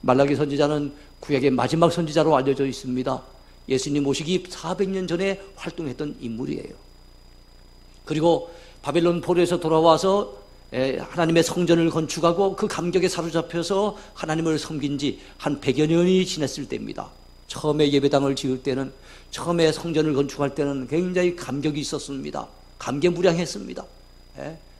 말라기 선지자는 구약의 마지막 선지자로 알려져 있습니다. 예수님 오시기 400년 전에 활동했던 인물이에요. 그리고 바벨론 포로에서 돌아와서 하나님의 성전을 건축하고 그 감격에 사로잡혀서 하나님을 섬긴 지 한 100여 년이 지났을 때입니다. 처음에 예배당을 지을 때는, 처음에 성전을 건축할 때는 굉장히 감격이 있었습니다. 감개무량했습니다.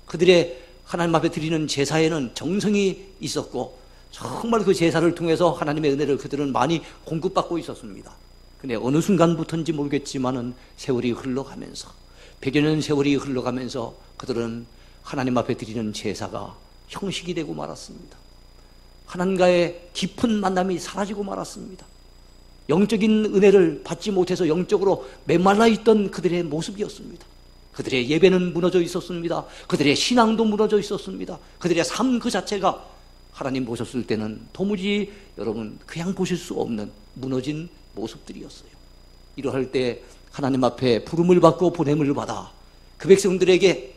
그들의 하나님 앞에 드리는 제사에는 정성이 있었고 정말 그 제사를 통해서 하나님의 은혜를 그들은 많이 공급받고 있었습니다. 근데 어느 순간부터인지 모르겠지만은 세월이 흘러가면서, 100여 년 세월이 흘러가면서 그들은 하나님 앞에 드리는 제사가 형식이 되고 말았습니다. 하나님과의 깊은 만남이 사라지고 말았습니다. 영적인 은혜를 받지 못해서 영적으로 메말라 있던 그들의 모습이었습니다. 그들의 예배는 무너져 있었습니다. 그들의 신앙도 무너져 있었습니다. 그들의 삶 그 자체가 하나님 보셨을 때는 도무지 여러분 그냥 보실 수 없는 무너진 모습들이었어요. 이러할 때 하나님 앞에 부름을 받고 보냄을 받아 그 백성들에게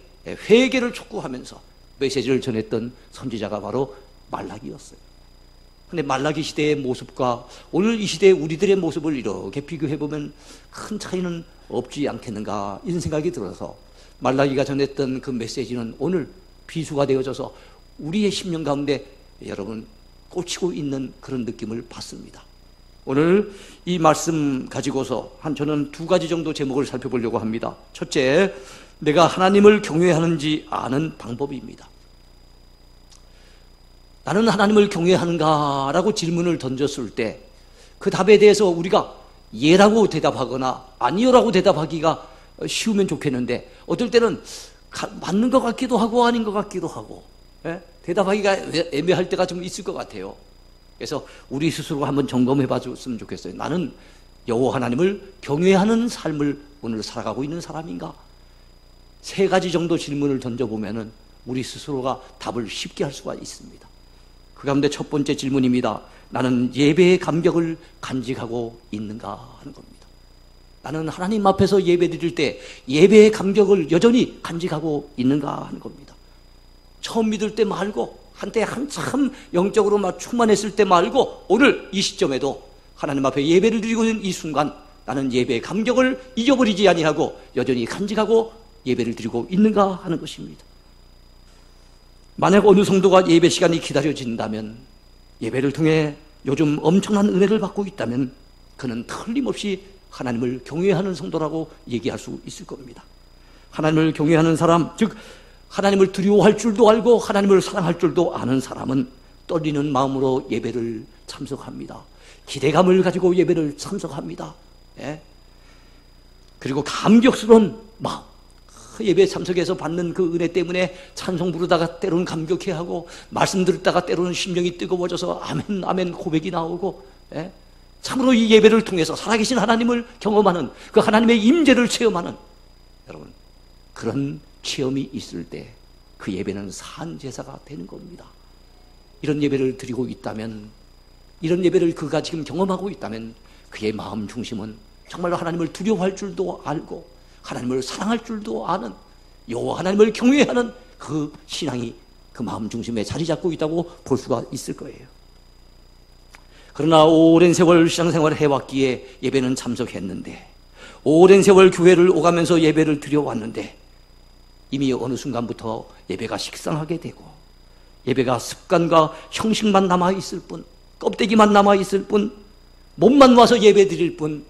회개를 촉구하면서 메시지를 전했던 선지자가 바로 말라기였어요. 그런데 말라기 시대의 모습과 오늘 이 시대의 우리들의 모습을 이렇게 비교해보면 큰 차이는 없지 않겠는가 이런 생각이 들어서 말라기가 전했던 그 메시지는 오늘 비수가 되어져서 우리의 심령 가운데 여러분 꽂히고 있는 그런 느낌을 받습니다. 오늘 이 말씀 가지고서 저는 두 가지 정도 제목을 살펴보려고 합니다. 첫째, 내가 하나님을 경외하는지 아는 방법입니다. 나는 하나님을 경외하는가? 라고 질문을 던졌을 때 그 답에 대해서 우리가 예라고 대답하거나 아니요라고 대답하기가 쉬우면 좋겠는데 어떨 때는 맞는 것 같기도 하고 아닌 것 같기도 하고 대답하기가 애매할 때가 좀 있을 것 같아요. 그래서 우리 스스로 한번 점검해 봤으면 좋겠어요. 나는 여호와 하나님을 경외하는 삶을 오늘 살아가고 있는 사람인가? 세 가지 정도 질문을 던져보면은 우리 스스로가 답을 쉽게 할 수가 있습니다. 그 가운데 첫 번째 질문입니다. 나는 예배의 감격을 간직하고 있는가 하는 겁니다. 나는 하나님 앞에서 예배 드릴 때 예배의 감격을 여전히 간직하고 있는가 하는 겁니다. 처음 믿을 때 말고 한때 한참 영적으로 막 충만했을 때 말고 오늘 이 시점에도 하나님 앞에 예배를 드리고 있는 이 순간 나는 예배의 감격을 잊어버리지 아니하고 여전히 간직하고 예배를 드리고 있는가 하는 것입니다. 만약 어느 성도가 예배 시간이 기다려진다면, 예배를 통해 요즘 엄청난 은혜를 받고 있다면 그는 틀림없이 하나님을 경외하는 성도라고 얘기할 수 있을 겁니다. 하나님을 경외하는 사람, 즉 하나님을 두려워할 줄도 알고 하나님을 사랑할 줄도 아는 사람은 떨리는 마음으로 예배를 참석합니다. 기대감을 가지고 예배를 참석합니다. 그리고 감격스러운 마음, 예배 참석해서 받는 그 은혜 때문에 찬송 부르다가 때로는 감격해하고 말씀 들었다가 때로는 심령이 뜨거워져서 아멘 아멘 고백이 나오고 참으로 이 예배를 통해서 살아계신 하나님을 경험하는 그 하나님의 임재를 체험하는 여러분 그런 체험이 있을 때 그 예배는 산 제사가 되는 겁니다. 이런 예배를 드리고 있다면, 이런 예배를 그가 지금 경험하고 있다면 그의 마음 중심은 정말로 하나님을 두려워할 줄도 알고 하나님을 사랑할 줄도 아는 여호와 하나님을 경외하는 그 신앙이 그 마음 중심에 자리 잡고 있다고 볼 수가 있을 거예요. 그러나 오랜 세월 신앙생활을 해왔기에 예배는 참석했는데, 오랜 세월 교회를 오가면서 예배를 드려왔는데 이미 어느 순간부터 예배가 식상하게 되고 예배가 습관과 형식만 남아있을 뿐, 껍데기만 남아있을 뿐, 몸만 와서 예배 드릴 뿐,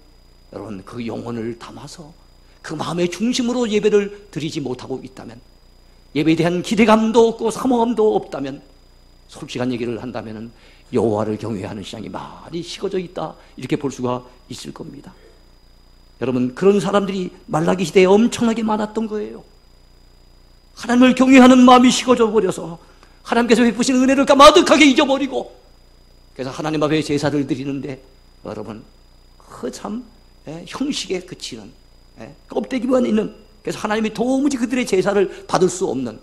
여러분 그 영혼을 담아서 그 마음의 중심으로 예배를 드리지 못하고 있다면, 예배에 대한 기대감도 없고 사모함도 없다면, 솔직한 얘기를 한다면 여호와를 경외하는 신앙이 많이 식어져 있다 이렇게 볼 수가 있을 겁니다. 여러분 그런 사람들이 말라기 시대에 엄청나게 많았던 거예요. 하나님을 경외하는 마음이 식어져 버려서 하나님께서 베푸신 은혜를 까마득하게 잊어버리고, 그래서 하나님 앞에 제사를 드리는데 여러분 그 참 형식에 그치는 껍데기만 있는, 그래서 하나님이 도무지 그들의 제사를 받을 수 없는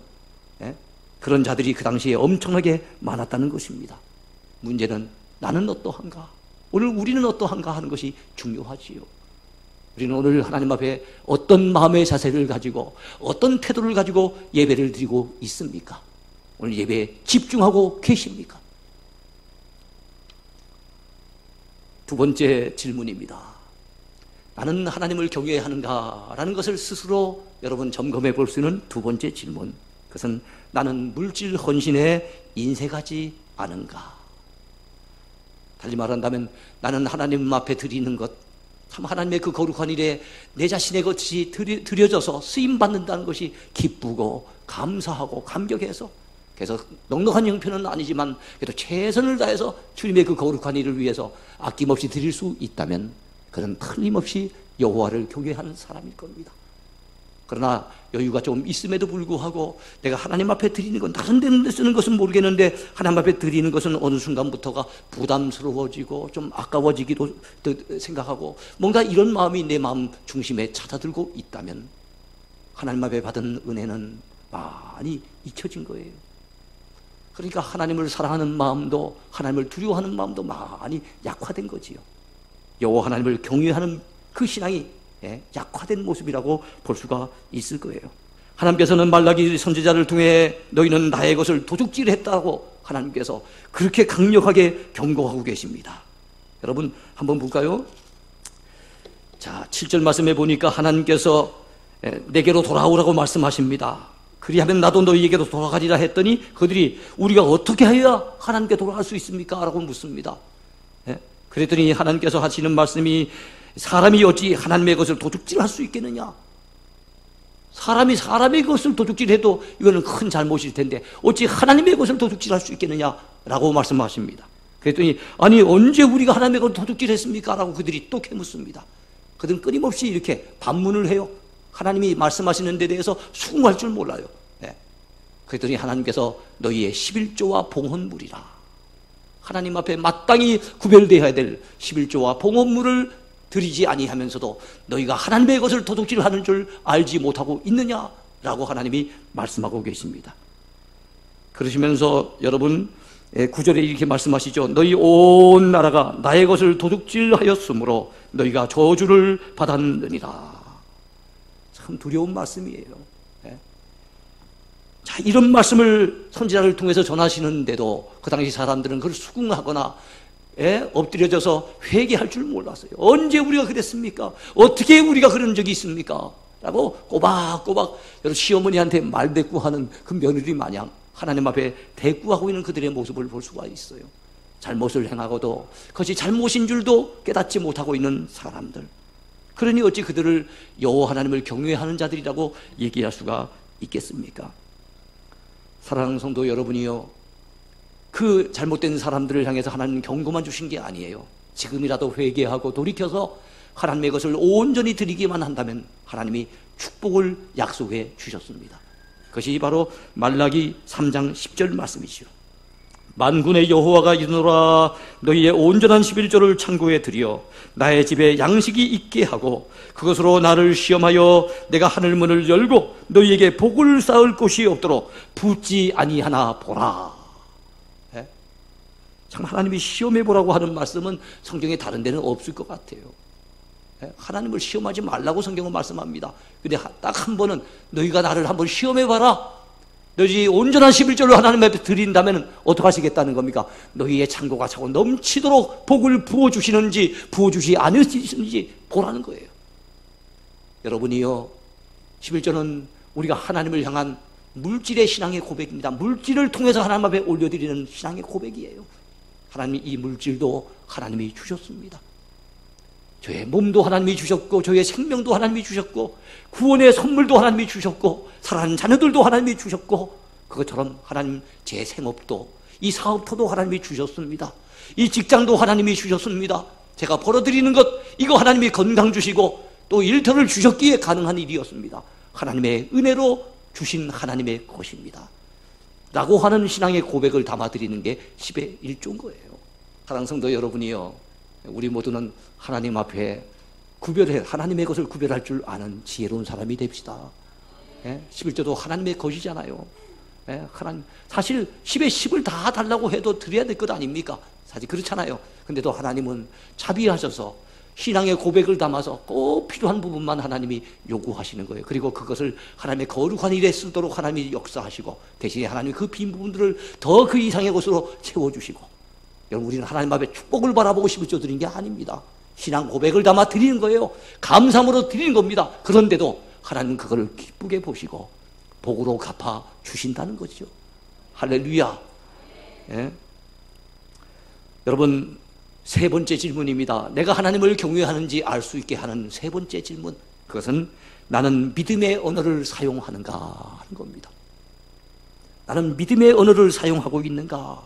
그런 자들이 그 당시에 엄청나게 많았다는 것입니다. 문제는 나는 어떠한가, 오늘 우리는 어떠한가 하는 것이 중요하지요. 우리는 오늘 하나님 앞에 어떤 마음의 자세를 가지고 어떤 태도를 가지고 예배를 드리고 있습니까? 오늘 예배에 집중하고 계십니까? 두 번째 질문입니다. 나는 하나님을 경외하는가? 라는 것을 스스로 여러분 점검해 볼 수 있는 두 번째 질문. 그것은 나는 물질 헌신에 인색하지 않은가? 달리 말한다면 나는 하나님 앞에 드리는 것, 참 하나님의 그 거룩한 일에 내 자신의 것이 드려져서 쓰임받는다는 것이 기쁘고 감사하고 감격해서, 그래서 넉넉한 형편은 아니지만 그래도 최선을 다해서 주님의 그 거룩한 일을 위해서 아낌없이 드릴 수 있다면 그는 틀림없이 여호와를 경외하는 사람일 겁니다. 그러나 여유가 좀 있음에도 불구하고 내가 하나님 앞에 드리는 건 다른 데 쓰는 것은 모르겠는데 하나님 앞에 드리는 것은 어느 순간부터가 부담스러워지고 좀 아까워지기도 생각하고 뭔가 이런 마음이 내 마음 중심에 찾아들고 있다면 하나님 앞에 받은 은혜는 많이 잊혀진 거예요. 그러니까 하나님을 사랑하는 마음도 하나님을 두려워하는 마음도 많이 약화된 거지요. 여호와 하나님을 경외하는 그 신앙이 약화된 모습이라고 볼 수가 있을 거예요. 하나님께서는 말라기 선지자를 통해 너희는 나의 것을 도둑질했다고 하나님께서 그렇게 강력하게 경고하고 계십니다. 여러분 한번 볼까요? 자, 7절 말씀에 보니까 하나님께서 내게로 돌아오라고 말씀하십니다. 그리하면 나도 너희에게로 돌아가리라 했더니 그들이 우리가 어떻게 해야 하나님께 돌아갈 수 있습니까? 라고 묻습니다. 그랬더니 하나님께서 하시는 말씀이 사람이 어찌 하나님의 것을 도둑질할 수 있겠느냐? 사람이 사람의 것을 도둑질해도 이거는 큰 잘못일 텐데 어찌 하나님의 것을 도둑질할 수 있겠느냐라고 말씀하십니다. 그랬더니 아니 언제 우리가 하나님의 것을 도둑질했습니까? 라고 그들이 또 캐묻습니다. 그들은 끊임없이 이렇게 반문을 해요. 하나님이 말씀하시는 데 대해서 수긍할 줄 몰라요. 그랬더니 하나님께서 너희의 11조와 봉헌물이라, 하나님 앞에 마땅히 구별되어야 될 11조와 봉헌물을 드리지 아니하면서도 너희가 하나님의 것을 도둑질하는 줄 알지 못하고 있느냐라고 하나님이 말씀하고 계십니다. 그러시면서 여러분 9절에 이렇게 말씀하시죠. 너희 온 나라가 나의 것을 도둑질하였으므로 너희가 저주를 받았느니라. 참 두려운 말씀이에요. 자, 이런 말씀을 선지자를 통해서 전하시는데도 그 당시 사람들은 그걸 수긍하거나 엎드려져서 회개할 줄 몰랐어요. 언제 우리가 그랬습니까? 어떻게 우리가 그런 적이 있습니까? 라고 꼬박꼬박 여러분 시어머니한테 말대꾸하는 그 며느리 마냥 하나님 앞에 대꾸하고 있는 그들의 모습을 볼 수가 있어요. 잘못을 행하고도 그것이 잘못인 줄도 깨닫지 못하고 있는 사람들. 그러니 어찌 그들을 여호와 하나님을 경외하는 자들이라고 얘기할 수가 있겠습니까? 사랑하는 성도 여러분이요, 그 잘못된 사람들을 향해서 하나님은 경고만 주신 게 아니에요. 지금이라도 회개하고 돌이켜서 하나님의 것을 온전히 드리기만 한다면 하나님이 축복을 약속해 주셨습니다. 그것이 바로 말라기 3장 10절 말씀이시죠. 만군의 여호와가 이르노라, 너희의 온전한 11조를 창고에 들여 나의 집에 양식이 있게 하고 그것으로 나를 시험하여 내가 하늘문을 열고 너희에게 복을 쌓을 곳이 없도록 붓지 아니하나 보라. 참 하나님이 시험해 보라고 하는 말씀은 성경에 다른 데는 없을 것 같아요. 하나님을 시험하지 말라고 성경은 말씀합니다. 근데 딱 한 번은 너희가 나를 한번 시험해 봐라. 너희 온전한 11조를 하나님 앞에 드린다면 어떻게 하시겠다는 겁니까? 너희의 창고가 차고 넘치도록 복을 부어주시는지 부어주시 않으시는지 보라는 거예요. 여러분이요, 11조는 우리가 하나님을 향한 물질의 신앙의 고백입니다. 물질을 통해서 하나님 앞에 올려드리는 신앙의 고백이에요. 하나님이 이 물질도 하나님이 주셨습니다. 저의 몸도 하나님이 주셨고 저의 생명도 하나님이 주셨고 구원의 선물도 하나님이 주셨고 사랑하는 자녀들도 하나님이 주셨고 그것처럼 하나님 제 생업도 이 사업터도 하나님이 주셨습니다. 이 직장도 하나님이 주셨습니다. 제가 벌어들이는 것 이거 하나님이 건강 주시고 또 일터를 주셨기에 가능한 일이었습니다. 하나님의 은혜로 주신 하나님의 것입니다 라고 하는 신앙의 고백을 담아드리는 게 10의 1조인 거예요. 사랑하는 성도 여러분이요, 우리 모두는 하나님 앞에 하나님의 것을 구별할 줄 아는 지혜로운 사람이 됩시다. 11조도 하나님의 것이잖아요. 사실 10에 10을 다 달라고 해도 드려야 될 것 아닙니까? 사실 그렇잖아요. 근데도 하나님은 자비하셔서 신앙의 고백을 담아서 꼭 필요한 부분만 하나님이 요구하시는 거예요. 그리고 그것을 하나님의 거룩한 일에 쓰도록 하나님이 역사하시고 대신에 하나님이 그 빈 부분들을 더 그 이상의 것으로 채워주시고 여러분, 우리는 하나님 앞에 축복을 바라보고 심어줘 드린 게 아닙니다. 신앙 고백을 담아 드리는 거예요. 감사함으로 드리는 겁니다. 그런데도 하나님은 그걸 기쁘게 보시고 복으로 갚아 주신다는 거죠. 할렐루야. 예? 여러분, 세 번째 질문입니다. 내가 하나님을 경외하는지 알 수 있게 하는 세 번째 질문, 그것은 나는 믿음의 언어를 사용하는가 하는 겁니다. 나는 믿음의 언어를 사용하고 있는가?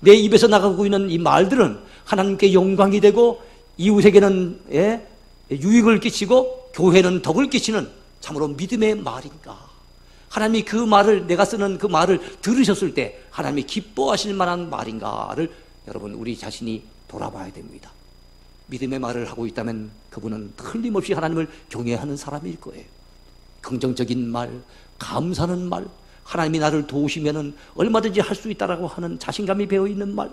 내 입에서 나가고 있는 이 말들은 하나님께 영광이 되고 이웃에게는 유익을 끼치고 교회는 덕을 끼치는 참으로 믿음의 말인가? 하나님이 그 말을, 내가 쓰는 그 말을 들으셨을 때 하나님이 기뻐하실 만한 말인가를 여러분, 우리 자신이 돌아봐야 됩니다. 믿음의 말을 하고 있다면 그분은 틀림없이 하나님을 경외하는 사람일 거예요. 긍정적인 말, 감사하는 말, 하나님이 나를 도우시면 얼마든지 할 수 있다라고 하는 자신감이 배어있는 말,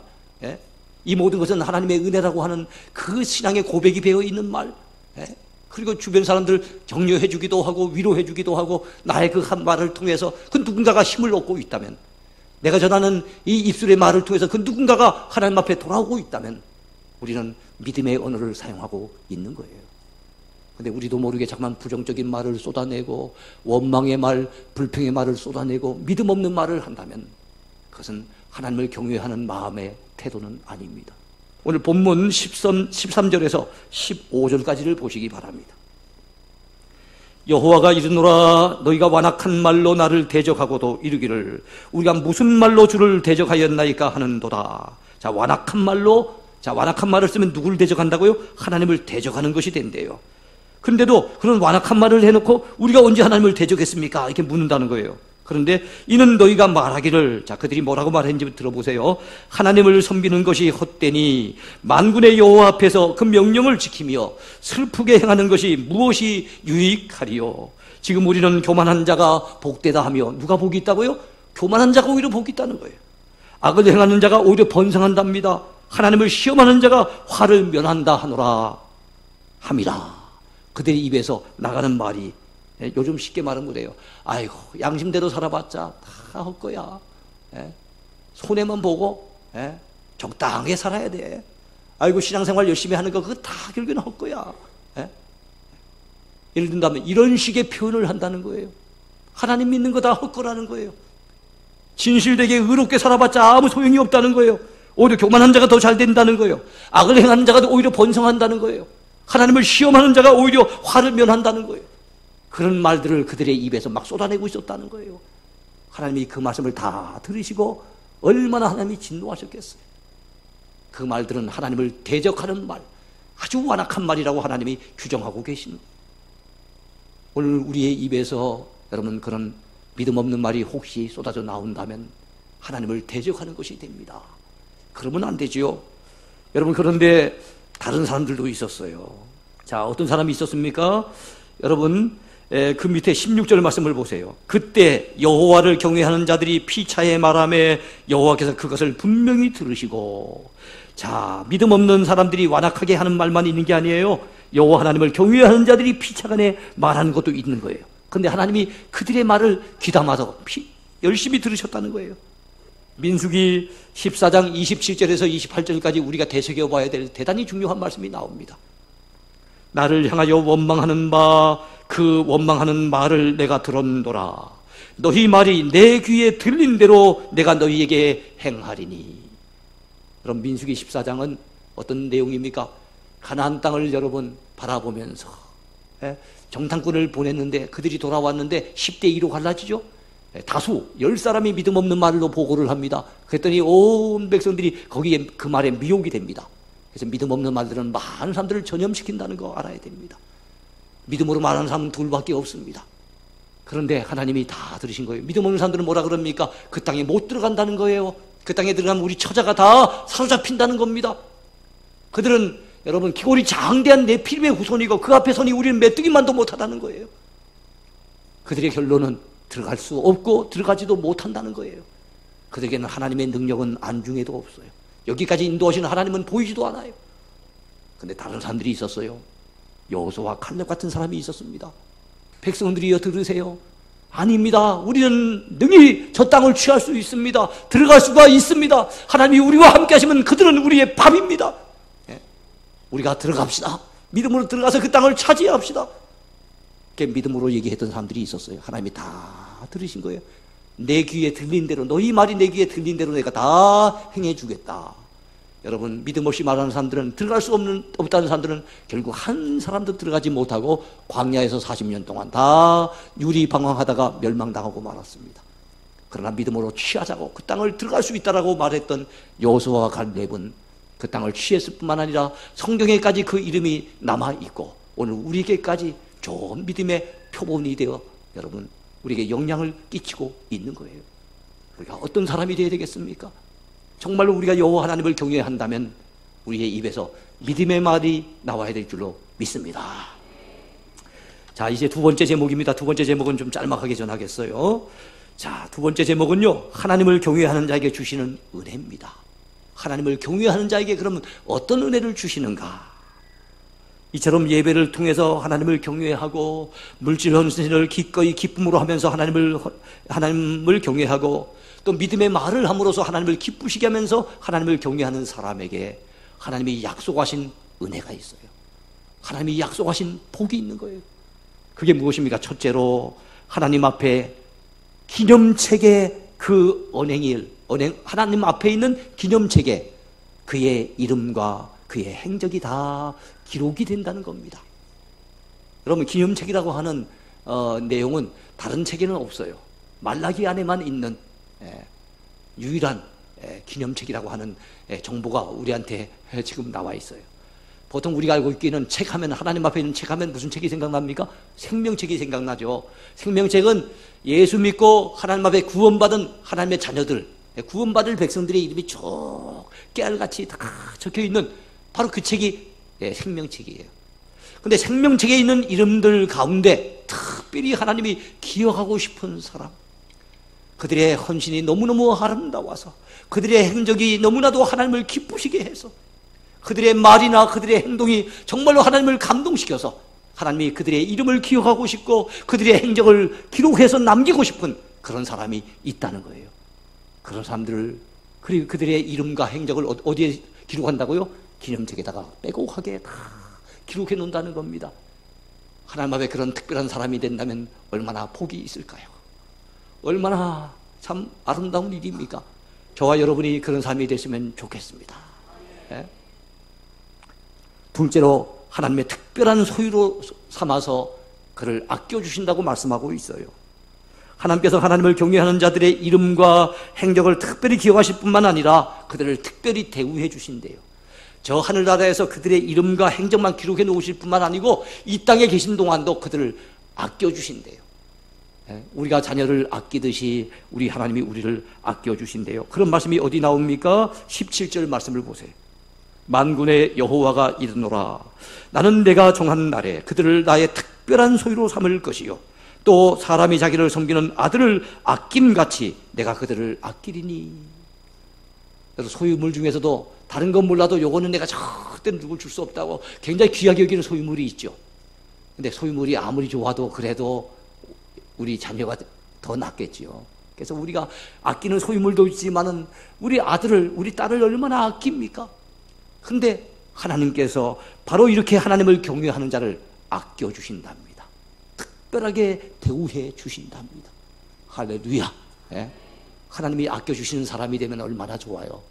이 모든 것은 하나님의 은혜라고 하는 그 신앙의 고백이 배어있는 말, 그리고 주변 사람들 격려해 주기도 하고 위로해 주기도 하고 나의 그 한 말을 통해서 그 누군가가 힘을 얻고 있다면, 내가 전하는 이 입술의 말을 통해서 그 누군가가 하나님 앞에 돌아오고 있다면 우리는 믿음의 언어를 사용하고 있는 거예요. 근데 우리도 모르게 자꾸만 부정적인 말을 쏟아내고 원망의 말, 불평의 말을 쏟아내고 믿음 없는 말을 한다면 그것은 하나님을 경외하는 마음의 태도는 아닙니다. 오늘 본문 13절에서 15절까지를 보시기 바랍니다. 여호와가 이르노라, 너희가 완악한 말로 나를 대적하고도 이르기를 우리가 무슨 말로 주를 대적하였나이까 하는도다. 자, 완악한 말을 쓰면 누구를 대적한다고요? 하나님을 대적하는 것이 된대요. 그런데도 그런 완악한 말을 해놓고 우리가 언제 하나님을 대적했습니까? 이렇게 묻는다는 거예요. 그런데 이는 너희가 말하기를, 자, 그들이 뭐라고 말했는지 들어보세요. 하나님을 섬기는 것이 헛되니 만군의 여호와 앞에서 그 명령을 지키며 슬프게 행하는 것이 무엇이 유익하리요. 지금 우리는 교만한 자가 복되다 하며, 누가 복이 있다고요? 교만한 자가 오히려 복이 있다는 거예요. 악을 행하는 자가 오히려 번성한답니다. 하나님을 시험하는 자가 화를 면한다 하노라 함이라. 그들의 입에서 나가는 말이, 요즘 쉽게 말하면 그래요. 아이고, 양심대로 살아봤자 다 헛거야. 손해만 보고 적당하게 살아야 돼. 아이고, 신앙생활 열심히 하는 거 그거 다 결국은 헛거야. 예를 든다면 이런 식의 표현을 한다는 거예요. 하나님 믿는 거 다 헛거라는 거예요. 진실되게 의롭게 살아봤자 아무 소용이 없다는 거예요. 오히려 교만한 자가 더 잘 된다는 거예요. 악을 행하는 자가 오히려 번성한다는 거예요. 하나님을 시험하는 자가 오히려 화를 면한다는 거예요. 그런 말들을 그들의 입에서 막 쏟아내고 있었다는 거예요. 하나님이 그 말씀을 다 들으시고 얼마나 하나님이 진노하셨겠어요. 그 말들은 하나님을 대적하는 말, 아주 완악한 말이라고 하나님이 규정하고 계신 거예요. 오늘 우리의 입에서 여러분 그런 믿음 없는 말이 혹시 쏟아져 나온다면 하나님을 대적하는 것이 됩니다. 그러면 안 되지요. 여러분, 그런데 다른 사람들도 있었어요. 자, 어떤 사람이 있었습니까? 여러분, 그 밑에 16절 말씀을 보세요. 그때 여호와를 경외하는 자들이 피차에 말하며 여호와께서 그것을 분명히 들으시고, 자, 믿음 없는 사람들이 완악하게 하는 말만 있는 게 아니에요. 여호와 하나님을 경외하는 자들이 피차간에 말하는 것도 있는 거예요. 그런데 하나님이 그들의 말을 귀담아서 열심히 들으셨다는 거예요. 민수기 14장 27절에서 28절까지 우리가 되새겨봐야 될 대단히 중요한 말씀이 나옵니다. 나를 향하여 원망하는 바, 그 원망하는 말을 내가 들었노라. 너희 말이 내 귀에 들린 대로 내가 너희에게 행하리니. 그럼 민수기 14장은 어떤 내용입니까? 가나안 땅을 여러분 바라보면서 정탐꾼을 보냈는데 그들이 돌아왔는데 10대 2로 갈라지죠. 다수 10사람이 믿음 없는 말로 보고를 합니다. 그랬더니 온 백성들이 거기에 그 말에 미혹이 됩니다. 그래서 믿음 없는 말들은 많은 사람들을 전염시킨다는 거 알아야 됩니다. 믿음으로 말하는 사람은 둘밖에 없습니다. 그런데 하나님이 다 들으신 거예요. 믿음 없는 사람들은 뭐라 그럽니까? 그 땅에 못 들어간다는 거예요. 그 땅에 들어가면 우리 처자가 다 사로잡힌다는 겁니다. 그들은 여러분 기골이 장대한 네피림의 후손이고 그 앞에 서니 우리는 메뚜기만도 못하다는 거예요. 그들의 결론은 들어갈 수 없고 들어가지도 못한다는 거예요. 그들에게는 하나님의 능력은 안중에도 없어요. 여기까지 인도하시는 하나님은 보이지도 않아요. 그런데 다른 사람들이 있었어요. 여호수아와 칼렙 같은 사람이 있었습니다. 백성들이여 들으세요. 아닙니다. 우리는 능히 저 땅을 취할 수 있습니다. 들어갈 수가 있습니다. 하나님이 우리와 함께 하시면 그들은 우리의 밥입니다. 우리가 들어갑시다. 믿음으로 들어가서 그 땅을 차지합시다. 이렇게 믿음으로 얘기했던 사람들이 있었어요. 하나님이 다 들으신 거예요. 내 귀에 들린 대로, 너희 말이 내 귀에 들린 대로 내가 다 행해 주겠다. 여러분, 믿음 없이 말하는 사람들은, 들어갈 수 없다는 사람들은 결국 한 사람도 들어가지 못하고 광야에서 40년 동안 다 유리방황하다가 멸망당하고 말았습니다. 그러나 믿음으로 취하자고 그 땅을 들어갈 수 있다라고 말했던 여호수아와 갈렙은 그 땅을 취했을 뿐만 아니라 성경에까지 그 이름이 남아있고 오늘 우리에게까지 좋은 믿음의 표본이 되어 여러분 우리에게 영향을 끼치고 있는 거예요. 우리가 어떤 사람이 되어야 되겠습니까? 정말로 우리가 여호와 하나님을 경외한다면 우리의 입에서 믿음의 말이 나와야 될 줄로 믿습니다. 자, 이제 두 번째 제목입니다. 두 번째 제목은 좀 짤막하게 전하겠어요. 자, 두 번째 제목은요, 하나님을 경외하는 자에게 주시는 은혜입니다. 하나님을 경외하는 자에게 그러면 어떤 은혜를 주시는가? 이처럼 예배를 통해서 하나님을 경외하고 물질 헌신을 기꺼이 기쁨으로 하면서 하나님을 경외하고 또 믿음의 말을 함으로써 하나님을 기쁘시게 하면서 하나님을 경외하는 사람에게 하나님이 약속하신 은혜가 있어요. 하나님이 약속하신 복이 있는 거예요. 그게 무엇입니까? 첫째로 하나님 앞에 기념책에 그 하나님 앞에 있는 기념책에 그의 이름과 그의 행적이 다 기록이 된다는 겁니다. 여러분, 기념책이라고 하는 내용은 다른 책에는 없어요. 말라기 안에만 있는 유일한 기념책이라고 하는 정보가 우리한테 지금 나와 있어요. 보통 우리가 알고 있기는 책하면, 하나님 앞에 있는 책하면 무슨 책이 생각납니까? 생명책이 생각나죠. 생명책은 예수 믿고 하나님 앞에 구원받은 하나님의 자녀들, 구원받을 백성들의 이름이 쭉 깨알같이 다 적혀있는 바로 그 책이 생명책이에요. 근데 생명책에 있는 이름들 가운데 특별히 하나님이 기억하고 싶은 사람, 그들의 헌신이 너무너무 아름다워서 그들의 행적이 너무나도 하나님을 기쁘시게 해서 그들의 말이나 그들의 행동이 정말로 하나님을 감동시켜서 하나님이 그들의 이름을 기억하고 싶고 그들의 행적을 기록해서 남기고 싶은 그런 사람이 있다는 거예요. 그런 사람들을, 그리고 그들의 이름과 행적을 어디에 기록한다고요? 기념책에다가 빼곡하게 다 기록해 놓는다는 겁니다. 하나님 앞에 그런 특별한 사람이 된다면 얼마나 복이 있을까요? 얼마나 참 아름다운 일입니까? 저와 여러분이 그런 사람이 되시면 좋겠습니다. 네? 둘째로 하나님의 특별한 소유로 삼아서 그를 아껴주신다고 말씀하고 있어요. 하나님께서 하나님을 경외하는 자들의 이름과 행적을 특별히 기억하실 뿐만 아니라 그들을 특별히 대우해 주신대요. 저 하늘나라에서 그들의 이름과 행적만 기록해 놓으실 뿐만 아니고 이 땅에 계신 동안도 그들을 아껴주신대요. 우리가 자녀를 아끼듯이 우리 하나님이 우리를 아껴주신대요. 그런 말씀이 어디 나옵니까? 17절 말씀을 보세요. 만군의 여호와가 이르노라, 나는 내가 정한 날에 그들을 나의 특별한 소유로 삼을 것이요 또 사람이 자기를 섬기는 아들을 아낌같이 내가 그들을 아끼리니. 그래서 소유물 중에서도 다른 건 몰라도 요거는 내가 절대 누굴 줄 수 없다고 굉장히 귀하게 여기는 소유물이 있죠. 근데 소유물이 아무리 좋아도 그래도 우리 자녀가 더 낫겠지요. 그래서 우리가 아끼는 소유물도 있지만은 우리 아들을, 우리 딸을 얼마나 아낍니까? 근데 하나님께서 바로 이렇게 하나님을 경외하는 자를 아껴주신답니다. 특별하게 대우해 주신답니다. 할렐루야. 하나님이 아껴주시는 사람이 되면 얼마나 좋아요.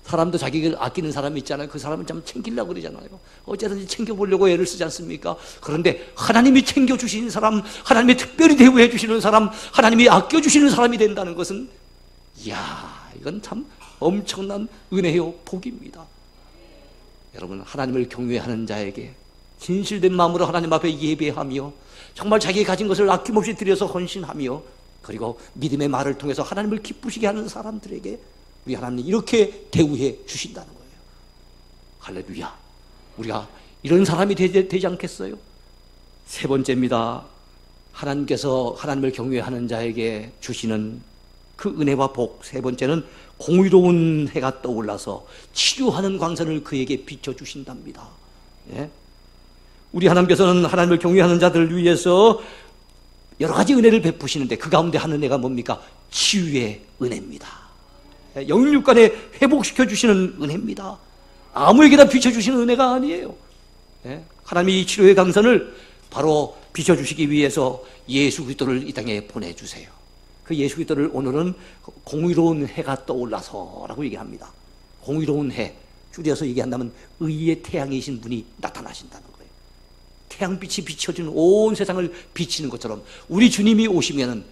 사람도 자기를 아끼는 사람이 있잖아요. 그 사람은 참 챙기려고 그러잖아요. 어쨌든지 챙겨보려고 애를 쓰지 않습니까? 그런데 하나님이 챙겨주시는 사람, 하나님이 특별히 대우해 주시는 사람, 하나님이 아껴주시는 사람이 된다는 것은, 이야, 이건 참 엄청난 은혜요 복입니다. 여러분, 하나님을 경외하는 자에게 진실된 마음으로 하나님 앞에 예배하며 정말 자기가 가진 것을 아낌없이 드려서 헌신하며 그리고 믿음의 말을 통해서 하나님을 기쁘시게 하는 사람들에게 우리 하나님이 이렇게 대우해 주신다는 거예요. 할렐루야. 우리가 이런 사람이 되지 않겠어요? 세 번째입니다. 하나님께서 하나님을 경외하는 자에게 주시는 그 은혜와 복. 세 번째는 공의로운 해가 떠올라서 치료하는 광선을 그에게 비춰주신답니다. 예? 우리 하나님께서는 하나님을 경외하는 자들을 위해서 여러 가지 은혜를 베푸시는데 그 가운데 한 은혜가 뭡니까? 치유의 은혜입니다. 영육간에 회복시켜 주시는 은혜입니다. 아무에게나 비춰주시는 은혜가 아니에요. 하나님이 이 치료의 강선을 바로 비춰주시기 위해서 예수 그리스도를 이 땅에 보내주세요. 그 예수 그리스도를 오늘은 공의로운 해가 떠올라서라고 얘기합니다. 공의로운 해, 줄여서 얘기한다면 의의 태양이신 분이 나타나신다는 거예요. 태양빛이 비춰주는 온 세상을 비치는 것처럼 우리 주님이 오시면은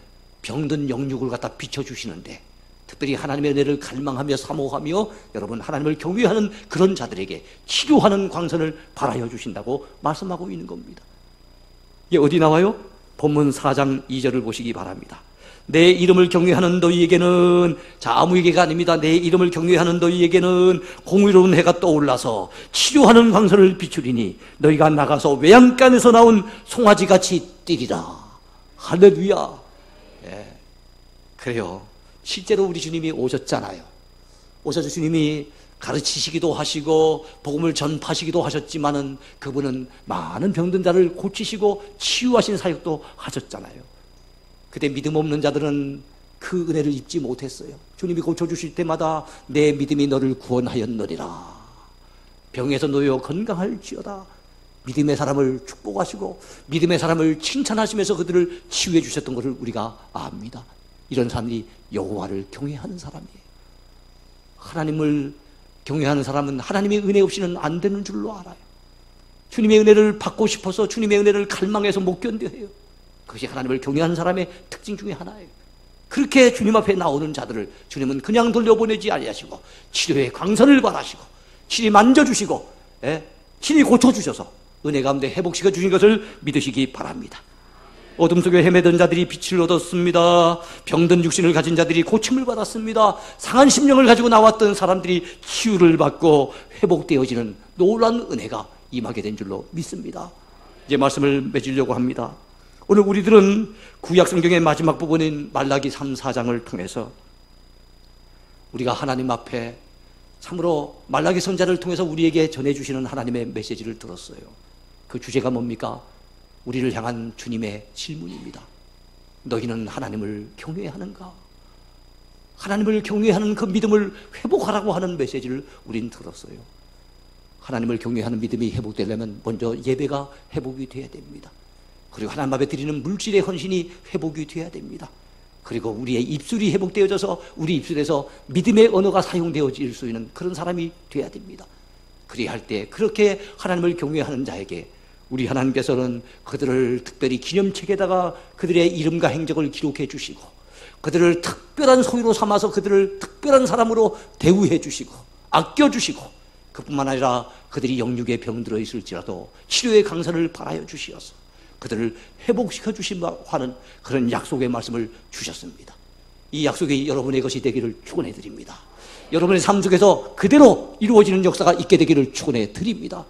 병든 영육을 갖다 비춰주시는데, 특별히 하나님의 은혜를 갈망하며 사모하며 여러분 하나님을 경외하는 그런 자들에게 치료하는 광선을 발하여 주신다고 말씀하고 있는 겁니다. 이게 어디 나와요? 본문 4장 2절을 보시기 바랍니다. 내 이름을 경외하는 너희에게는, 자, 아무에게가 아닙니다. 내 이름을 경외하는 너희에게는 공의로운 해가 떠올라서 치료하는 광선을 비추리니 너희가 나가서 외양간에서 나온 송아지같이 뛰리라. 할렐루야. 예, 그래요. 실제로 우리 주님이 오셨잖아요. 오셔서 주님이 가르치시기도 하시고 복음을 전파하시기도 하셨지만은 그분은 많은 병든 자를 고치시고 치유하신 사역도 하셨잖아요. 그때 믿음 없는 자들은 그 은혜를 입지 못했어요. 주님이 고쳐주실 때마다 내 믿음이 너를 구원하였느니라. 병에서 놓여 건강할지어다. 믿음의 사람을 축복하시고 믿음의 사람을 칭찬하시면서 그들을 치유해 주셨던 것을 우리가 압니다. 이런 사람이 여호와를 경외하는 사람이에요. 하나님을 경외하는 사람은 하나님의 은혜 없이는 안 되는 줄로 알아요. 주님의 은혜를 받고 싶어서 주님의 은혜를 갈망해서 못 견뎌해요. 그것이 하나님을 경외하는 사람의 특징 중에 하나예요. 그렇게 주님 앞에 나오는 자들을 주님은 그냥 돌려보내지 아니하시고 치료의 광선을 발하시고 친히 만져주시고 친히 고쳐주셔서 은혜 가운데 회복시켜 주신 것을 믿으시기 바랍니다. 어둠 속에 헤매던 자들이 빛을 얻었습니다. 병든 육신을 가진 자들이 고침을 받았습니다. 상한 심령을 가지고 나왔던 사람들이 치유를 받고 회복되어지는 놀라운 은혜가 임하게 된 줄로 믿습니다. 이제 말씀을 맺으려고 합니다. 오늘 우리들은 구약 성경의 마지막 부분인 말라기 3, 4장을 통해서 우리가 하나님 앞에 참으로 말라기 선자를 통해서 우리에게 전해주시는 하나님의 메시지를 들었어요. 그 주제가 뭡니까? 우리를 향한 주님의 질문입니다. 너희는 하나님을 경외하는가? 하나님을 경외하는 그 믿음을 회복하라고 하는 메시지를 우린 들었어요. 하나님을 경외하는 믿음이 회복되려면 먼저 예배가 회복이 돼야 됩니다. 그리고 하나님 앞에 드리는 물질의 헌신이 회복이 돼야 됩니다. 그리고 우리의 입술이 회복되어져서 우리 입술에서 믿음의 언어가 사용되어질 수 있는 그런 사람이 돼야 됩니다. 그래야 할 때 그렇게 하나님을 경외하는 자에게 우리 하나님께서는 그들을 특별히 기념책에다가 그들의 이름과 행적을 기록해 주시고 그들을 특별한 소유로 삼아서 그들을 특별한 사람으로 대우해 주시고 아껴 주시고 그뿐만 아니라 그들이 영육에 병들어 있을지라도 치료의 강선을 발하여 주시어서 그들을 회복시켜 주신다고 하는 그런 약속의 말씀을 주셨습니다. 이 약속이 여러분의 것이 되기를 축원해 드립니다. 여러분의 삶 속에서 그대로 이루어지는 역사가 있게 되기를 축원해 드립니다.